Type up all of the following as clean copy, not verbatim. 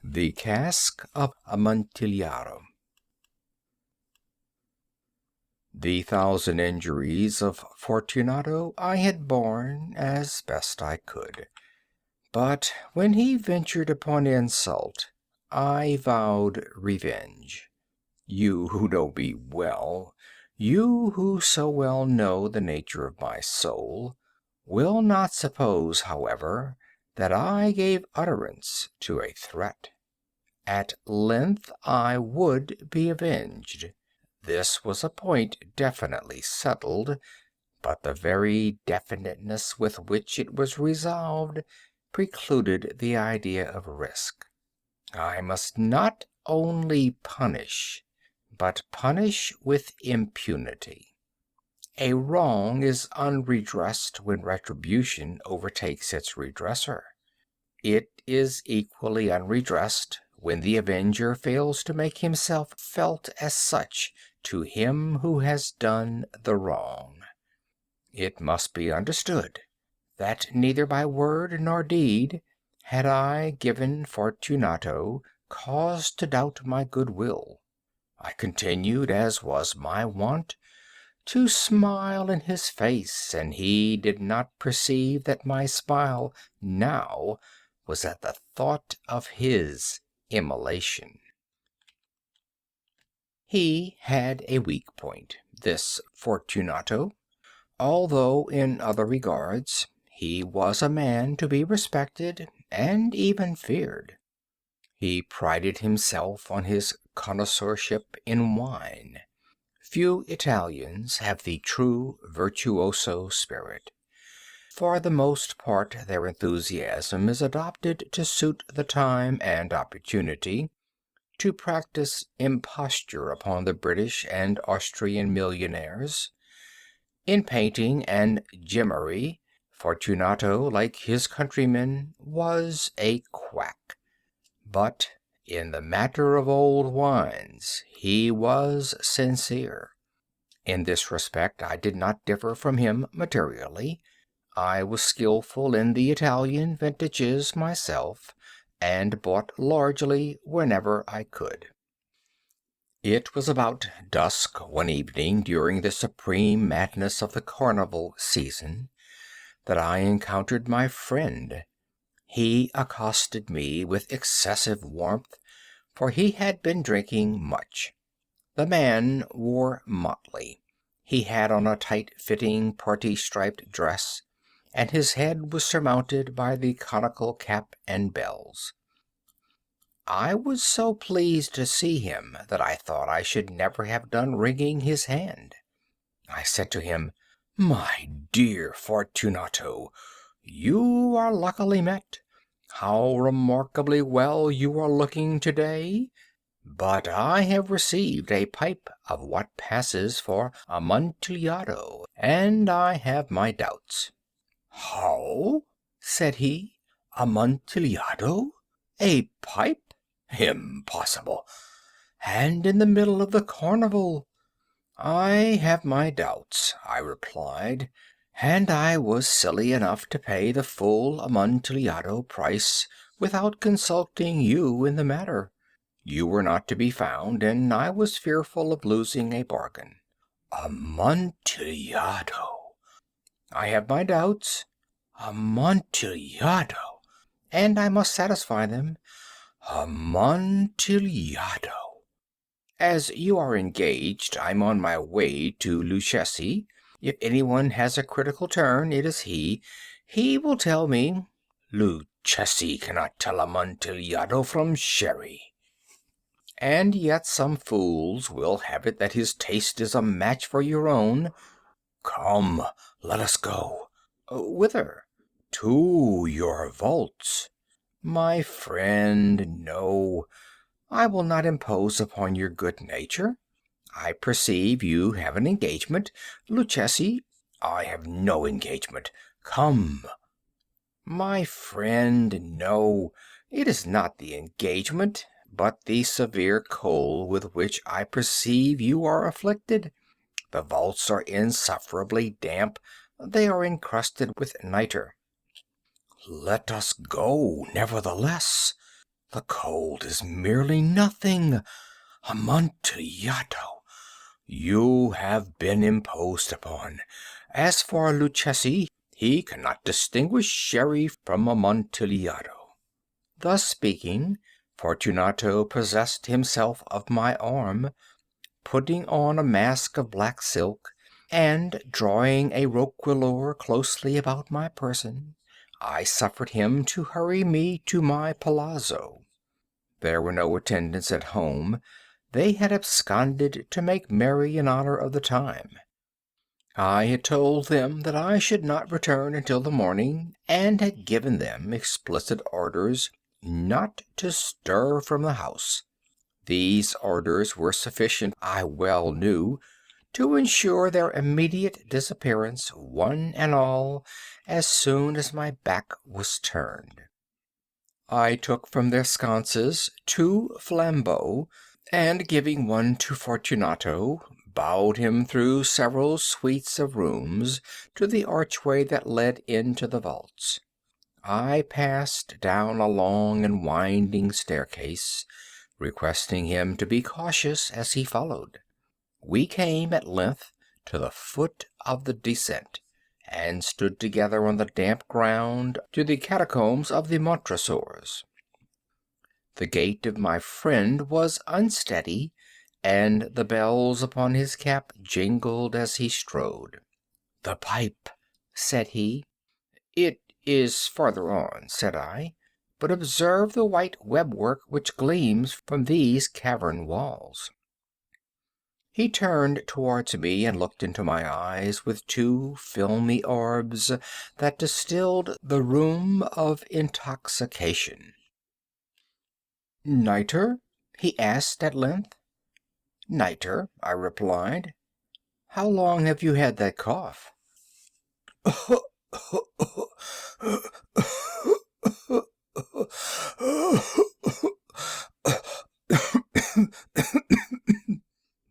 The Cask of Amontillado. The 1,000 injuries of Fortunato I had borne as best I could. But when he ventured upon insult, I vowed revenge. You who know me well, you who so well know the nature of my soul, will not suppose, however, that I gave utterance to a threat. At length I would be avenged. This was a point definitely settled, but the very definiteness with which it was resolved precluded the idea of risk. I must not only punish, but punish with impunity. A wrong is unredressed when retribution overtakes its redresser. It is equally unredressed when the avenger fails to make himself felt as such to him who has done the wrong. It must be understood that neither by word nor deed had I given Fortunato cause to doubt my good will. I continued, as was my wont, to smile in his face, and he did not perceive that my smile now was at the thought of his immolation. He had a weak point, this Fortunato. Although in other regards he was a man to be respected and even feared. He prided himself on his connoisseurship in wine. Few Italians have the true virtuoso spirit. For the most part their enthusiasm is adopted to suit the time and opportunity, to practice imposture upon the British and Austrian millionaires. In painting and gemmary, Fortunato, like his countrymen, was a quack. But in the matter of old wines he was sincere. In this respect I did not differ from him materially. I was skillful in the Italian vintages myself, and bought largely whenever I could. It was about dusk one evening during the supreme madness of the carnival season that I encountered my friend. He accosted me with excessive warmth, for he had been drinking much. The man wore motley. He had on a tight-fitting party-striped dress, and his head was surmounted by the conical cap and bells. I was so pleased to see him that I thought I should never have done wringing his hand. I said to him, "My dear Fortunato, you are luckily met. How remarkably well you are looking today! But I have received a pipe of what passes for Amontillado, and I have my doubts." "How?" said he. "Amontillado? A pipe? Impossible! And in the middle of the carnival!" "I have my doubts," I replied, "and I was silly enough to pay the full Amontillado price without consulting you in the matter. You were not to be found, and I was fearful of losing a bargain." "Amontillado!" "I have my doubts." "Amontillado!" "And I must satisfy them." "Amontillado!" "As you are engaged, I'm on my way to Luchesi. If anyone has a critical turn, it is he. He will tell me—" "Luchesi cannot tell Amontillado from sherry." "And yet some fools will have it that his taste is a match for your own." "Come, let us go." "Whither?" "To your vaults." "My friend, no. I will not impose upon your good nature. I perceive you have an engagement. Luchesi—" "I have no engagement. Come." "My friend, no. It is not the engagement, but the severe cold with which I perceive you are afflicted. The vaults are insufferably damp. They are encrusted with nitre." "Let us go, nevertheless." The cold is merely nothing. Amontillado, you have been imposed upon. As for Luchesi, he cannot distinguish sherry from Amontillado." Thus speaking, Fortunato possessed himself of my arm, putting on a mask of black silk, and drawing a roquelaure closely about my person, I suffered him to hurry me to my palazzo. There were no attendants at home. They had absconded to make merry in honor of the time. I had told them that I should not return until the morning, and had given them explicit orders not to stir from the house. These orders were sufficient, I well knew, to ensure their immediate disappearance, one and all, as soon as my back was turned. I took from their sconces 2 flambeaux, and giving one to Fortunato, bowed him through several suites of rooms to the archway that led into the vaults. I passed down a long and winding staircase, requesting him to be cautious as he followed. We came at length to the foot of the descent, and stood together on the damp ground to the catacombs of the Montresors. The gait of my friend was unsteady, and the bells upon his cap jingled as he strode. "The pipe," said he. "It is farther on," said I, "but observe the white webwork which gleams from these cavern walls." He turned towards me and looked into my eyes with 2 filmy orbs that distilled the rheum of intoxication. "Nitre?" he asked at length. "Nitre," I replied. "How long have you had that cough?"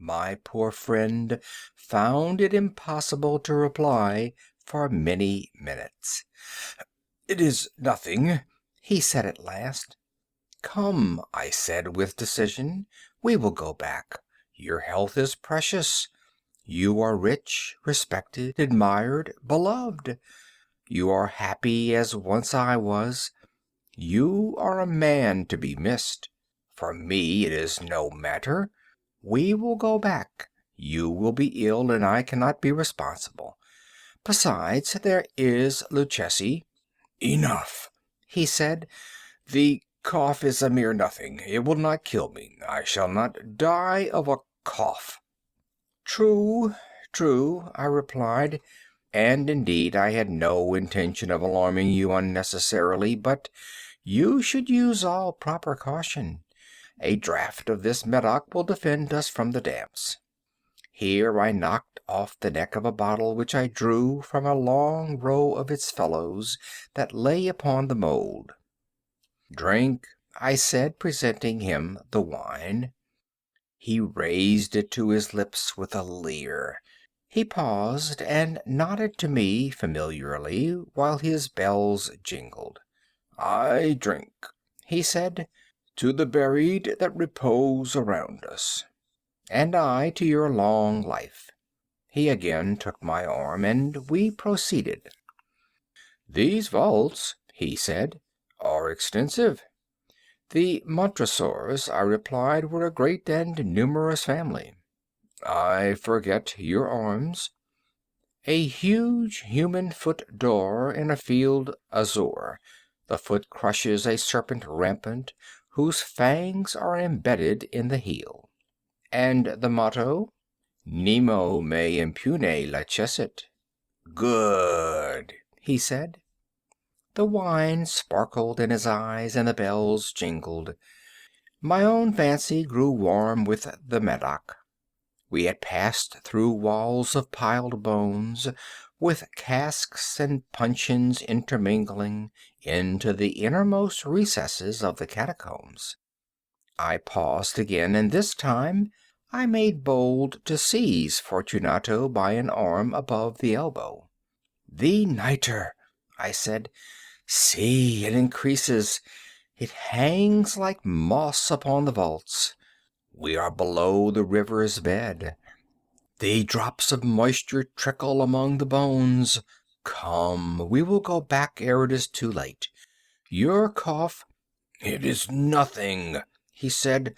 My poor friend found it impossible to reply for many minutes. "It is nothing," he said at last. "Come," I said with decision, "we will go back. Your health is precious. You are rich, respected, admired, beloved. You are happy as once I was. You are a man to be missed. For me it is no matter. We will go back. You will be ill, and I cannot be responsible. Besides, there is Luchesi." "Enough," he said. "The cough is a mere nothing. It will not kill me. I shall not die of a cough." "True, true," I replied, "and indeed I had no intention of alarming you unnecessarily, but you should use all proper caution. A draught of this Medoc will defend us from the damps." Here I knocked off the neck of a bottle which I drew from a long row of its fellows that lay upon the mould. "Drink," I said, presenting him the wine. He raised it to his lips with a leer. He paused and nodded to me familiarly while his bells jingled. "I drink," he said, "to the buried that repose around us." "And I to your long life." He again took my arm, and we proceeded. "These vaults," he said, "are extensive." "The Montresors," I replied, "were a great and numerous family." "I forget your arms." "A huge human foot d'or in a field azure. The foot crushes a serpent rampant, whose fangs are embedded in the heel." "And the motto?" "Nemo me impune lacessit." "Good," he said. The wine sparkled in his eyes and the bells jingled. My own fancy grew warm with the Medoc. We had passed through walls of piled bones, with casks and puncheons intermingling, into the innermost recesses of the catacombs. I paused again, and this time I made bold to seize Fortunato by an arm above the elbow. "The nitre," I said. "See, it increases. It hangs like moss upon the vaults. We are below the river's bed. The drops of moisture trickle among the bones. Come, we will go back ere it is too late. Your cough—" "It is nothing," he said.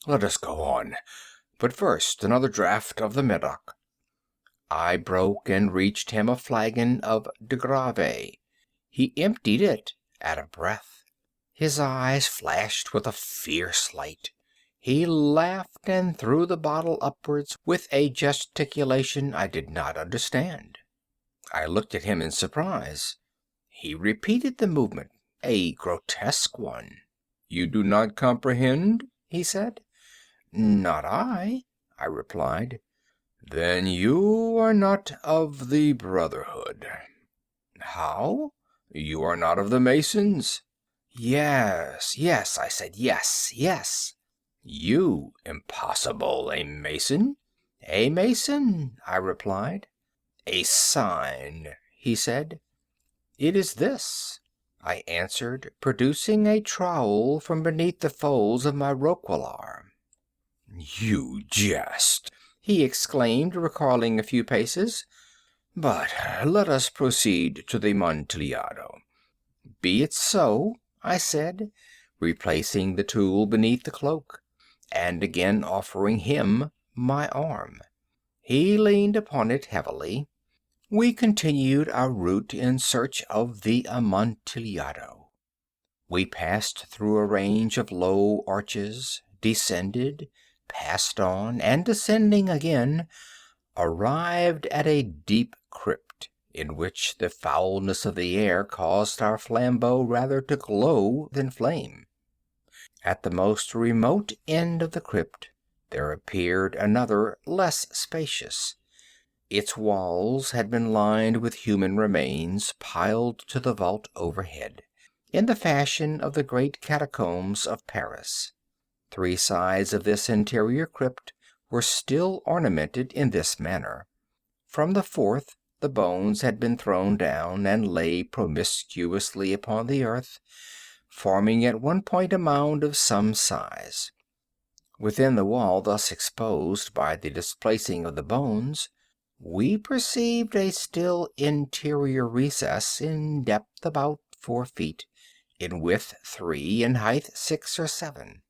"Let us go on. But first another draught of the Medoc." I broke and reached him a flagon of de Grave. He emptied it at a breath. His eyes flashed with a fierce light. He laughed and threw the bottle upwards with a gesticulation I did not understand. I looked at him in surprise. He repeated the movement, a grotesque one. "You do not comprehend?" he said. "Not I," I replied. "Then you are not of the Brotherhood." "How?" "You are not of the Masons?" "Yes, yes," I said. "Yes, yes." "You, impossible! A Mason?" "A Mason," I replied. "A sign," he said. "It is this," I answered, producing a trowel from beneath the folds of my roquelaire. "You jest!" he exclaimed, recoiling a few paces. "But let us proceed to the Amontillado." "Be it so," I said, replacing the tool beneath the cloak, and again offering him my arm. He leaned upon it heavily. We continued our route in search of the Amontillado. We passed through a range of low arches, descended, passed on, and descending again, arrived at a deep crypt, in which the foulness of the air caused our flambeau rather to glow than flame. At the most remote end of the crypt there appeared another less spacious. Its walls had been lined with human remains piled to the vault overhead, in the fashion of the great catacombs of Paris. Three sides of this interior crypt were still ornamented in this manner. From the fourth the bones had been thrown down and lay promiscuously upon the earth, forming at one point a mound of some size. Within the wall thus exposed by the displacing of the bones, we perceived a still interior recess in depth about 4 feet, in width 3, in height 6 or 7.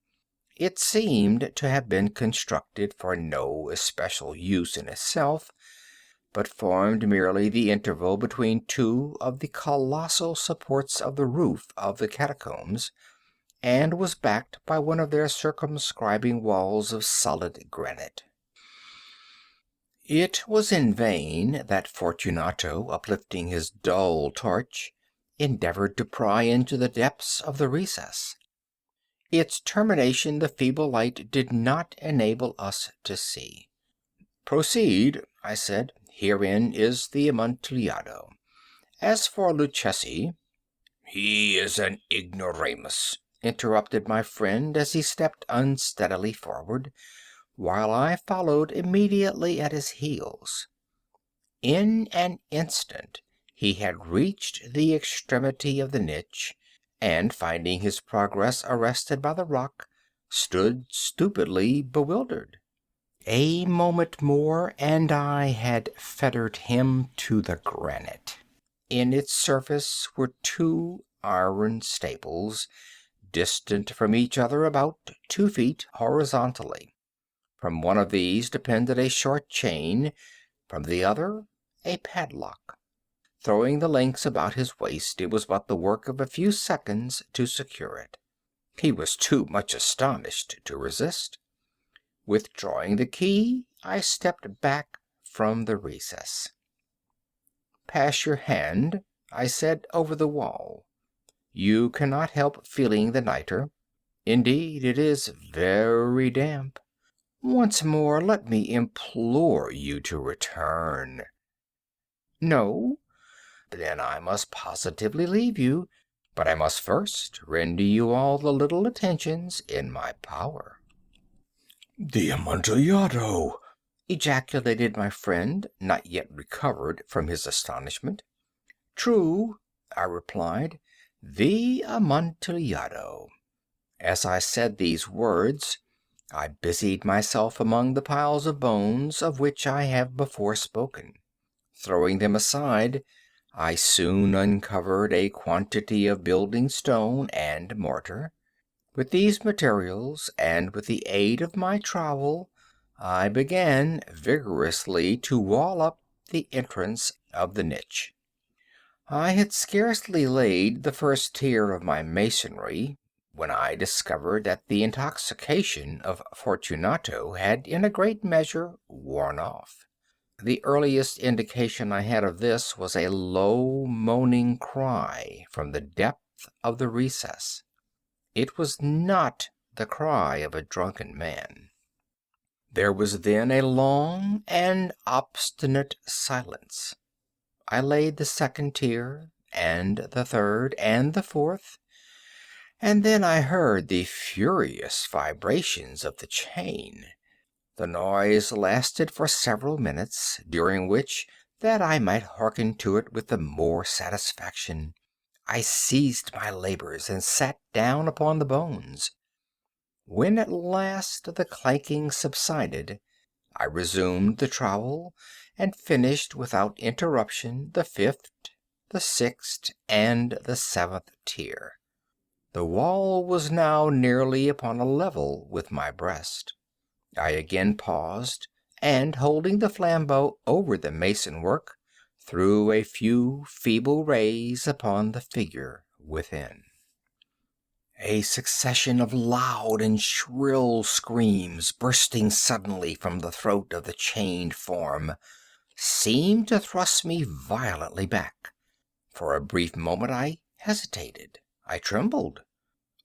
It seemed to have been constructed for no especial use in itself, but formed merely the interval between two of the colossal supports of the roof of the catacombs, and was backed by one of their circumscribing walls of solid granite. It was in vain that Fortunato, uplifting his dull torch, endeavored to pry into the depths of the recess. Its termination the feeble light did not enable us to see. "Proceed," I said. "Herein is the Amontillado. As for Luchesi—" "He is an ignoramus," interrupted my friend as he stepped unsteadily forward, while I followed immediately at his heels. In an instant he had reached the extremity of the niche, and finding his progress arrested by the rock, stood stupidly bewildered. A moment more and I had fettered him to the granite. In its surface were two iron staples, distant from each other about 2 feet horizontally. From one of these depended a short chain, from the other a padlock. Throwing the links about his waist, it was but the work of a few seconds to secure it. He was too much astonished to resist. Withdrawing the key, I stepped back from the recess. "Pass your hand," I said, "over the wall. You cannot help feeling the nitre. Indeed, it is very damp. Once more, let me implore you to return." "No?" "Then I must positively leave you. But I must first render you all the little attentions in my power." "The Amontillado!" ejaculated my friend, not yet recovered from his astonishment. "True," I replied, "the Amontillado. As I said these words, I busied myself among the piles of bones of which I have before spoken. Throwing them aside, I soon uncovered a quantity of building stone and mortar. With these materials, and with the aid of my trowel, I began vigorously to wall up the entrance of the niche. I had scarcely laid the first tier of my masonry when I discovered that the intoxication of Fortunato had in a great measure worn off. The earliest indication I had of this was a low moaning cry from the depth of the recess. It was not the cry of a drunken man. There was then a long and obstinate silence. I laid the second tier, and the third, and the fourth, and then I heard the furious vibrations of the chain. The noise lasted for several minutes, during which, that I might hearken to it with the more satisfaction, I ceased my labors and sat down upon the bones. When at last the clanking subsided, I resumed the trowel and finished without interruption the fifth, the sixth, and the seventh tier. The wall was now nearly upon a level with my breast. I again paused, and holding the flambeau over the mason work, threw a few feeble rays upon the figure within. A succession of loud and shrill screams bursting suddenly from the throat of the chained form seemed to thrust me violently back. For a brief moment I hesitated. I trembled.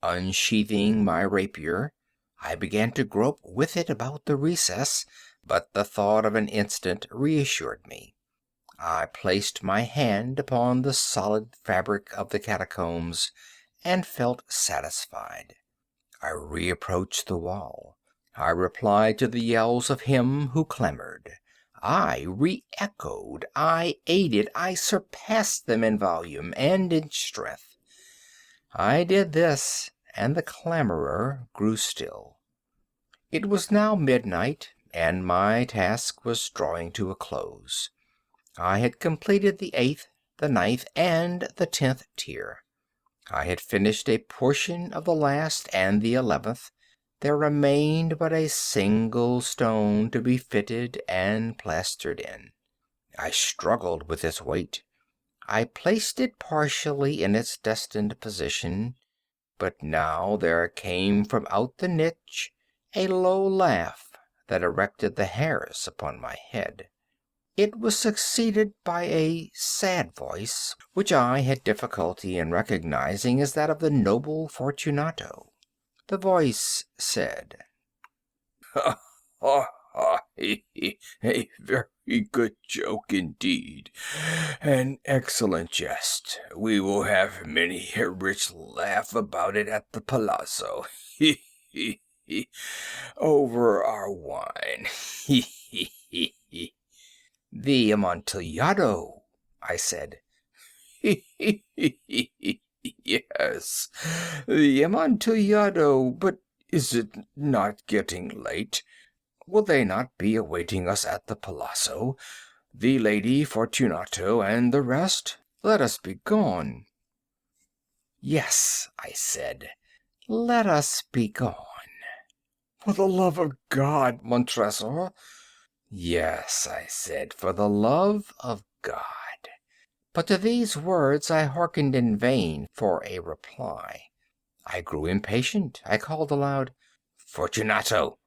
Unsheathing my rapier, I began to grope with it about the recess, but the thought of an instant reassured me. I placed my hand upon the solid fabric of the catacombs and felt satisfied. I reapproached the wall. I replied to the yells of him who clamored. I re-echoed, I aided, I surpassed them in volume and in strength. I did this, and the clamorer grew still. It was now midnight, and my task was drawing to a close. I had completed the eighth, the ninth, and the 10th tier. I had finished a portion of the last and the 11th. There remained but a single stone to be fitted and plastered in. I struggled with its weight. I placed it partially in its destined position, but now there came from out the niche a low laugh that erected the hairs upon my head. It was succeeded by a sad voice, which I had difficulty in recognizing as that of the noble Fortunato. The voice said, "Ha, ha, ha, he, he, a very good joke indeed, an excellent jest. We will have many a rich laugh about it at the palazzo, he, he, over our wine, he, he, he, he." "The Amontillado," I said. "Yes, the Amontillado, but is it not getting late? Will they not be awaiting us at the palazzo, the Lady Fortunato and the rest? Let us be gone." "Yes," I said, "let us be gone." "For the love of God, Montressor." "Yes," I said, "for the love of God." But to these words I hearkened in vain for a reply. I grew impatient. I called aloud, "Fortunato!"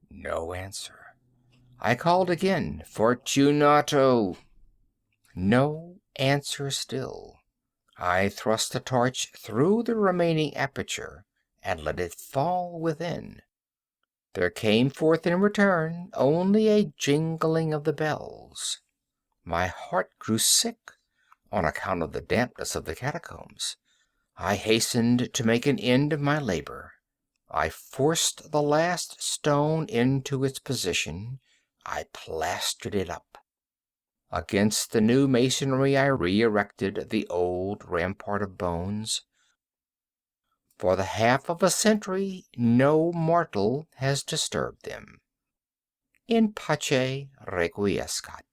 No answer. I called again, "Fortunato!" No answer still. I thrust the torch through the remaining aperture and let it fall within. There came forth in return only a jingling of the bells. My heart grew sick on account of the dampness of the catacombs. I hastened to make an end of my labor. I forced the last stone into its position. I plastered it up. Against the new masonry I re-erected the old rampart of bones. For the half of a century no mortal has disturbed them. In pace requiescat.